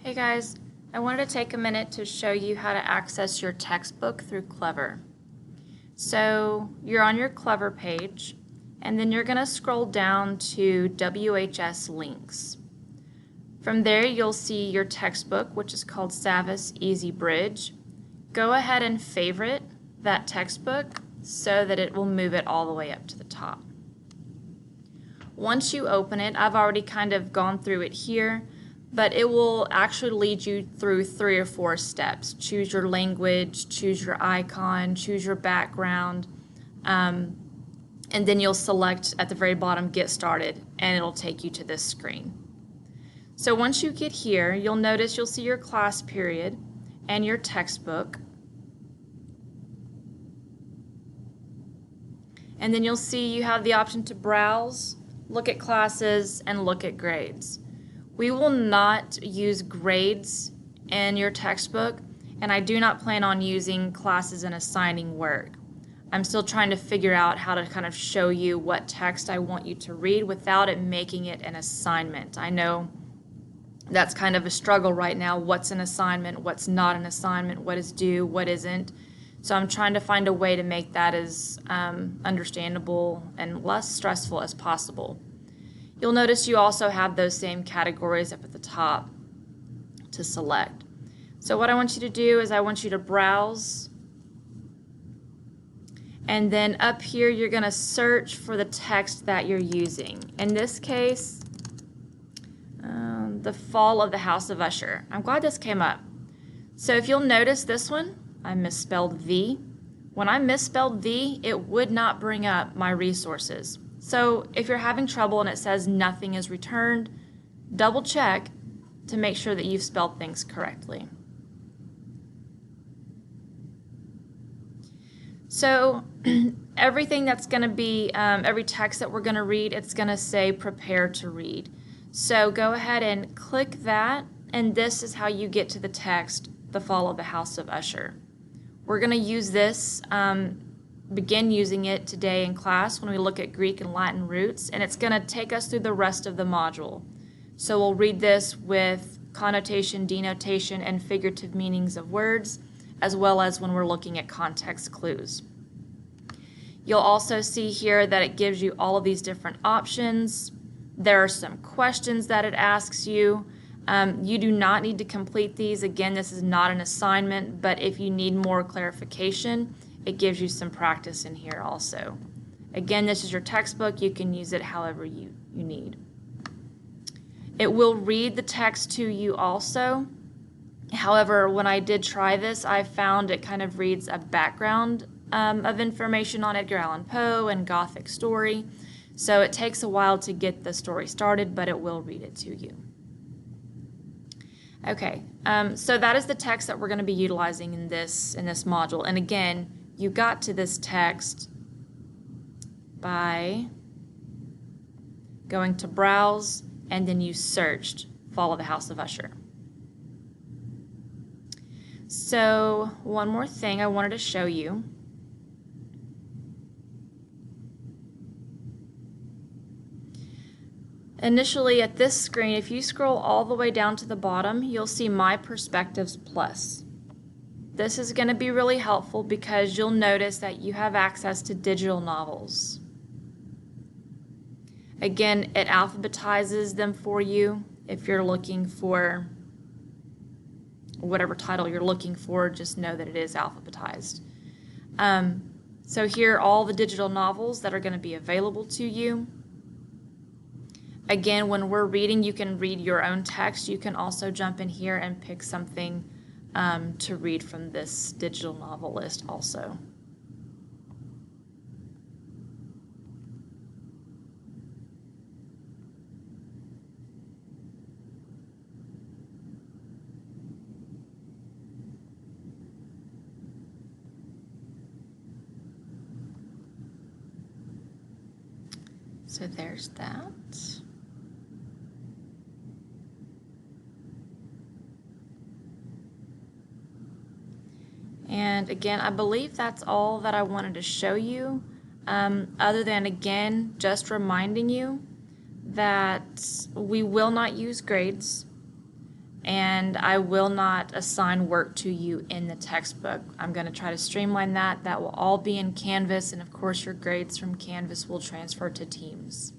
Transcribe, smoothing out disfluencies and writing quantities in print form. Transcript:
Hey guys, I wanted to take a minute to show you how to access your textbook through Clever. So you're on your Clever page, and then you're going to scroll down to WHS links. From there you'll see your textbook, which is called Savas Easy Bridge. Go ahead and favorite that textbook so that it will move it all the way up to the top. Once you open it, I've already kind of gone through it here, but it will actually lead you through 3 or 4 steps. Choose your language, choose your icon, choose your background, and then you'll select at the very bottom Get Started, and it'll take you to this screen. So once you get here, you'll notice you'll see your class period and your textbook. And then you'll see you have the option to browse, look at classes, and look at grades. We will not use grades in your textbook, and I do not plan on using classes and assigning work. I'm still trying to figure out how to kind of show you what text I want you to read without it making it an assignment. I know that's kind of a struggle right now. What's an assignment? What's not an assignment? What is due? What isn't? So I'm trying to find a way to make that as understandable and less stressful as possible. You'll notice you also have those same categories up at the top to select. So what I want you to do is I want you to browse, and then up here you're going to search for the text that you're using. In this case, The Fall of the House of Usher. I'm glad this came up. So if you'll notice this one, I misspelled V. When I misspelled V, it would not bring up my resources. So if you're having trouble and it says nothing is returned, double check to make sure that you've spelled things correctly. So everything that's going to be, every text that we're going to read, it's going to say prepare to read. So go ahead and click that, and this is how you get to the text, The Fall of the House of Usher. We're going to use this, begin using it today in class when we look at Greek and Latin roots, and it's going to take us through the rest of the module. So we'll read this with connotation, denotation, and figurative meanings of words, as well as when we're looking at context clues. You'll also see here that it gives you all of these different options. There are some questions that it asks you. You do not need to complete these. Again, this is not an assignment, but if you need more clarification, it gives you some practice in here also. Again, this is your textbook. You can use it however you need. It will read the text to you also. However, when I did try this, I found it kind of reads a background of information on Edgar Allan Poe and Gothic story. So it takes a while to get the story started, but it will read it to you. Okay, so that is the text that we're going to be utilizing in this module. And again, you got to this text by going to Browse, and then you searched Fall of the House of Usher. So one more thing I wanted to show you. Initially at this screen, if you scroll all the way down to the bottom, you'll see My Perspectives Plus. This is going to be really helpful because you'll notice that you have access to digital novels. Again, it alphabetizes them for you. If you're looking for whatever title you're looking for, just know that it is alphabetized. So here are all the digital novels that are going to be available to you. Again, when we're reading, you can read your own text. You can also jump in here and pick something to read from this digital novel list also. So there's that. And again, I believe that's all that I wanted to show you, other than, again, just reminding you that we will not use grades. and I will not assign work to you in the textbook. I'm going to try to streamline that. That will all be in Canvas, and of course your grades from Canvas will transfer to Teams.